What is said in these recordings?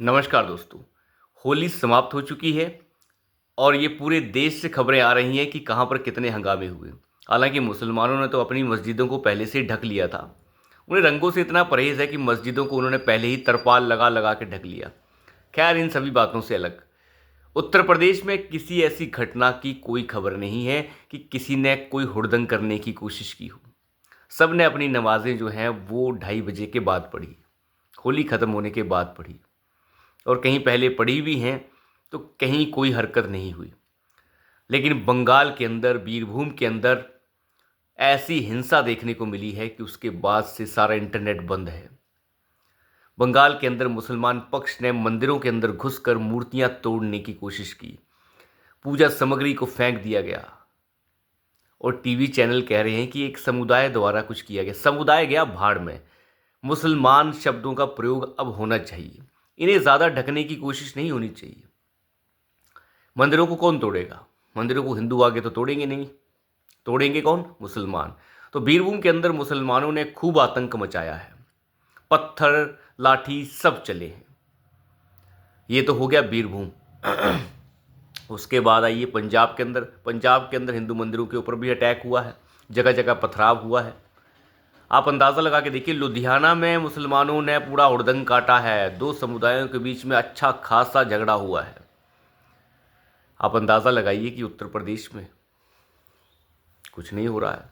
नमस्कार दोस्तों। होली समाप्त हो चुकी है और ये पूरे देश से खबरें आ रही हैं कि कहाँ पर कितने हंगामे हुए। हालांकि मुसलमानों ने तो अपनी मस्जिदों को पहले से ही ढक लिया था। उन्हें रंगों से इतना परहेज है कि मस्जिदों को उन्होंने पहले ही तरपाल लगा लगा के ढक लिया। खैर, इन सभी बातों से अलग, उत्तर प्रदेश में किसी ऐसी घटना की कोई खबर नहीं है कि किसी ने कोई हुड़दंग करने की कोशिश की हो। सब ने अपनी नमाजें जो हैं वो 2:30 बजे के बाद पढ़ी, होली ख़त्म होने के बाद पढ़ी, और कहीं पहले पड़ी भी हैं, तो कहीं कोई हरकत नहीं हुई। लेकिन बंगाल के अंदर, बीरभूम के अंदर ऐसी हिंसा देखने को मिली है कि उसके बाद से सारा इंटरनेट बंद है। बंगाल के अंदर मुसलमान पक्ष ने मंदिरों के अंदर घुसकर मूर्तियां तोड़ने की कोशिश की, पूजा सामग्री को फेंक दिया गया, और टीवी चैनल कह रहे हैं कि एक समुदाय द्वारा कुछ किया गया। समुदाय गया भाड़ में। मुसलमान शब्दों का प्रयोग अब होना चाहिए। इन्हें ज़्यादा ढकने की कोशिश नहीं होनी चाहिए। मंदिरों को कौन तोड़ेगा? मंदिरों को हिंदू आगे तो तोड़ेंगे नहीं। तोड़ेंगे कौन? मुसलमान। तो बीरभूम के अंदर मुसलमानों ने खूब आतंक मचाया है। पत्थर, लाठी सब चले हैं। ये तो हो गया बीरभूम। उसके बाद आइए पंजाब के अंदर। पंजाब के अंदर हिंदू मंदिरों के ऊपर भी अटैक हुआ है, जगह जगह पथराव हुआ है। आप अंदाज़ा लगा के देखिए, लुधियाना में मुसलमानों ने पूरा हुड़दंग काटा है। दो समुदायों के बीच में अच्छा खासा झगड़ा हुआ है। आप अंदाज़ा लगाइए कि उत्तर प्रदेश में कुछ नहीं हो रहा है।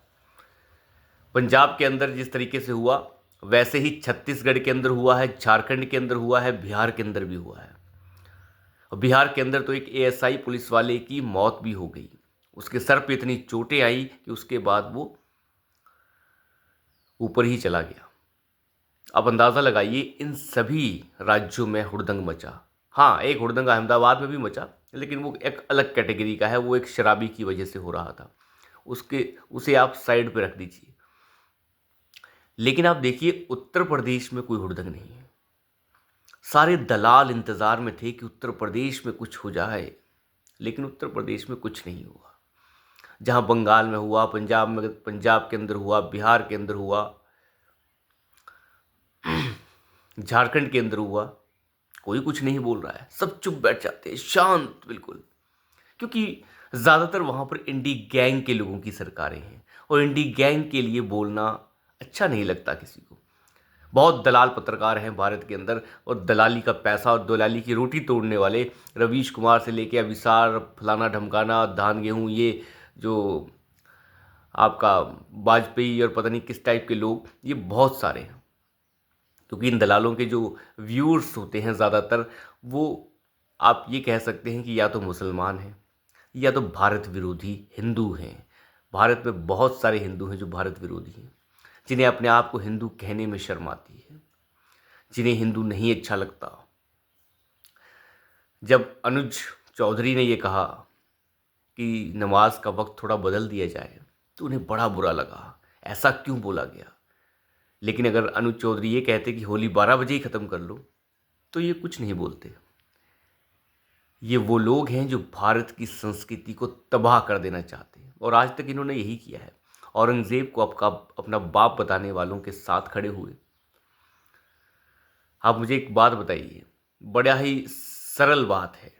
पंजाब के अंदर जिस तरीके से हुआ, वैसे ही छत्तीसगढ़ के अंदर हुआ है, झारखंड के अंदर हुआ है, बिहार के अंदर भी हुआ है। और बिहार के अंदर तो एक एएसआई पुलिस वाले की मौत भी हो गई। उसके सर पे इतनी चोटें आई कि उसके बाद वो ऊपर ही चला गया। अब अंदाज़ा लगाइए, इन सभी राज्यों में हुड़दंग मचा। हाँ, एक हुड़दंग अहमदाबाद में भी मचा, लेकिन वो एक अलग कैटेगरी का है। वो एक शराबी की वजह से हो रहा था। उसे आप साइड पे रख दीजिए। लेकिन आप देखिए, उत्तर प्रदेश में कोई हुड़दंग नहीं है। सारे दलाल इंतजार में थे कि उत्तर प्रदेश में कुछ हो जाए, लेकिन उत्तर प्रदेश में कुछ नहीं हुआ। जहां बंगाल में हुआ, पंजाब के अंदर हुआ, बिहार के अंदर हुआ, झारखंड के अंदर हुआ, कोई कुछ नहीं बोल रहा है। सब चुप बैठ जाते हैं, शांत बिल्कुल। क्योंकि ज़्यादातर वहां पर इंडी गैंग के लोगों की सरकारें हैं, और इंडी गैंग के लिए बोलना अच्छा नहीं लगता किसी को। बहुत दलाल पत्रकार हैं भारत के अंदर, और दलाली का पैसा और दलाली की रोटी तोड़ने वाले, रवीश कुमार से लेके अभिसार, फलाना ढमकाना, धान गेहूँ, ये जो आपका वाजपेयी और पता नहीं किस टाइप के लोग, ये बहुत सारे हैं। क्योंकि इन दलालों के जो व्यूअर्स होते हैं ज़्यादातर, वो आप ये कह सकते हैं कि या तो मुसलमान हैं, या तो भारत विरोधी हिंदू हैं। भारत में बहुत सारे हिंदू हैं जो भारत विरोधी हैं, जिन्हें अपने आप को हिंदू कहने में शर्म आती है, जिन्हें हिंदू नहीं अच्छा लगता। जब अनुज चौधरी ने ये कहा कि नमाज का वक्त थोड़ा बदल दिया जाए, तो उन्हें बड़ा बुरा लगा। ऐसा क्यों बोला गया? लेकिन अगर अनुज चौधरी ये कहते कि होली 12 बजे ही ख़त्म कर लो, तो ये कुछ नहीं बोलते। ये वो लोग हैं जो भारत की संस्कृति को तबाह कर देना चाहते हैं, और आज तक इन्होंने यही किया है। औरंगज़ेब को अपना बाप बताने वालों के साथ खड़े हुए। आप मुझे एक बात बताइए, बड़ा ही सरल बात है।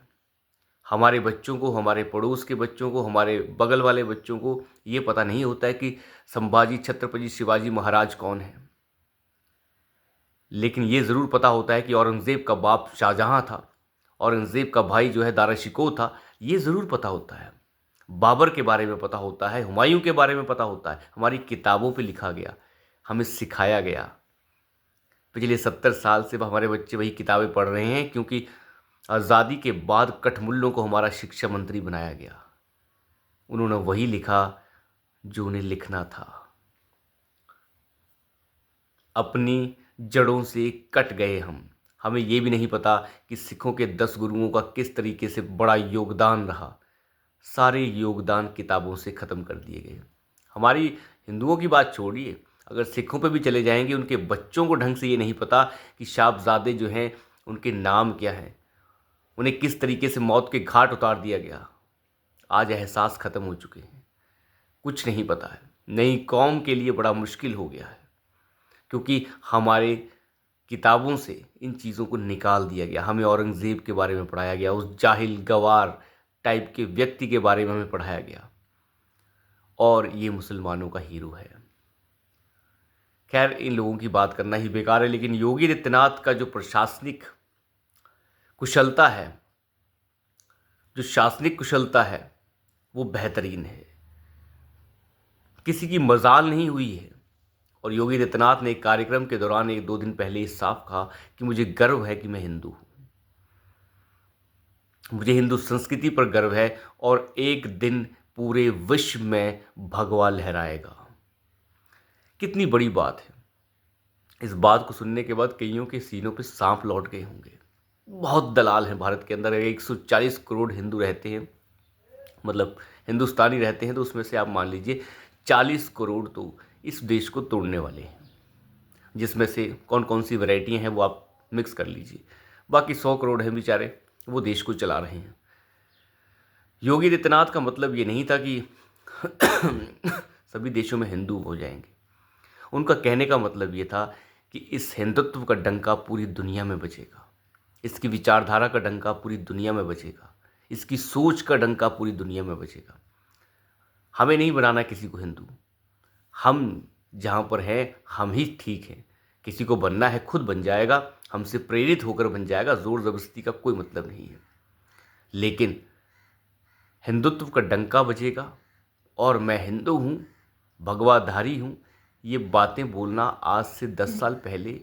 हमारे बच्चों को, हमारे पड़ोस के बच्चों को, हमारे बगल वाले बच्चों को ये पता नहीं होता है कि संभाजी, छत्रपति शिवाजी महाराज कौन है। लेकिन ये ज़रूर पता होता है कि औरंगज़ेब का बाप शाहजहाँ था, औरंगज़ेब का भाई जो है दारा था। ये ज़रूर पता होता है। बाबर के बारे में पता होता है, हुमायूं के बारे में पता होता है। हमारी किताबों पे लिखा गया, हमें सिखाया गया। पिछले 70 साल से हमारे बच्चे वही किताबें पढ़ रहे हैं, क्योंकि आज़ादी के बाद कठमुल्लों को हमारा शिक्षा मंत्री बनाया गया। उन्होंने वही लिखा जो उन्हें लिखना था। अपनी जड़ों से कट गए हम। हमें ये भी नहीं पता कि सिखों के 10 गुरुओं का किस तरीके से बड़ा योगदान रहा। सारे योगदान किताबों से ख़त्म कर दिए गए। हमारी हिंदुओं की बात छोड़िए, अगर सिखों पे भी चले जाएंगे, उनके बच्चों को ढंग से ये नहीं पता कि साहबजादे जो हैं उनके नाम क्या हैं, उन्हें किस तरीके से मौत के घाट उतार दिया गया। आज एहसास ख़त्म हो चुके हैं, कुछ नहीं पता है। नई कौम के लिए बड़ा मुश्किल हो गया है, क्योंकि हमारे किताबों से इन चीज़ों को निकाल दिया गया। हमें औरंगज़ेब के बारे में पढ़ाया गया, उस जाहिल गवार टाइप के व्यक्ति के बारे में हमें पढ़ाया गया, और ये मुसलमानों का हीरो है। खैर, इन लोगों की बात करना ही बेकार है, लेकिन योगी आदित्यनाथ का जो प्रशासनिक कुशलता है, जो शासनिक कुशलता है, वो बेहतरीन है। किसी की मजाल नहीं हुई है। और योगी आदित्यनाथ ने एक कार्यक्रम के दौरान 1-2 दिन पहले इस साफ कहा कि मुझे गर्व है कि मैं हिंदू हूं, मुझे हिंदू संस्कृति पर गर्व है, और एक दिन पूरे विश्व में भगवा लहराएगा। कितनी बड़ी बात है। इस बात को सुनने के बाद कईयों के सीनों पे सांप लौट गए होंगे। बहुत दलाल हैं भारत के अंदर। 140 करोड़ हिंदू रहते हैं, मतलब हिंदुस्तानी रहते हैं, तो उसमें से आप मान लीजिए 40 करोड़ तो इस देश को तोड़ने वाले हैं, जिसमें से कौन कौन सी वैरायटियाँ हैं वो आप मिक्स कर लीजिए। बाकी 100 करोड़ हैं बेचारे, वो देश को चला रहे हैं। योगी आदित्यनाथ का मतलब ये नहीं था कि सभी देशों में हिंदू हो जाएंगे। उनका कहने का मतलब ये था कि इस हिंदुत्व का डंका पूरी दुनिया में बजेगा, इसकी विचारधारा का डंका पूरी दुनिया में बजेगा, इसकी सोच का डंका पूरी दुनिया में बजेगा। हमें नहीं बनाना किसी को हिंदू, हम जहाँ पर हैं हम ही ठीक हैं। किसी को बनना है खुद बन जाएगा, हमसे प्रेरित होकर बन जाएगा, ज़ोर ज़बरदस्ती का कोई मतलब नहीं है। लेकिन हिंदुत्व का डंका बजेगा, और मैं हिंदू हूँ, भगवाधारी हूँ, ये बातें बोलना आज से 10 साल पहले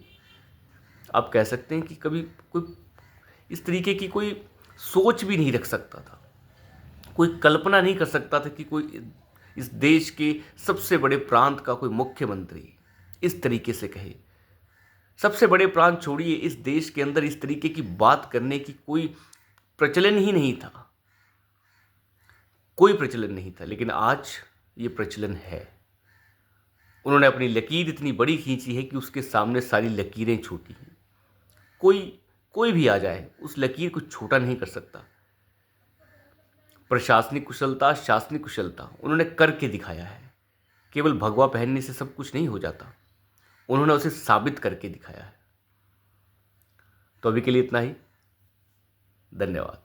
आप कह सकते हैं कि कभी कोई इस तरीके की कोई सोच भी नहीं रख सकता था, कोई कल्पना नहीं कर सकता था कि कोई इस देश के सबसे बड़े प्रांत का कोई मुख्यमंत्री इस तरीके से कहे। सबसे बड़े प्रांत छोड़िए, इस देश के अंदर इस तरीके की बात करने की कोई प्रचलन ही नहीं था, कोई प्रचलन नहीं था। लेकिन आज ये प्रचलन है। उन्होंने अपनी लकीर इतनी बड़ी खींची है कि उसके सामने सारी लकीरें छोटी हैं। कोई भी आ जाए उस लकीर को छोटा नहीं कर सकता। प्रशासनिक कुशलता, शासनिक कुशलता उन्होंने करके दिखाया है। केवल भगवा पहनने से सब कुछ नहीं हो जाता, उन्होंने उसे साबित करके दिखाया है। तो अभी के लिए इतना ही। धन्यवाद।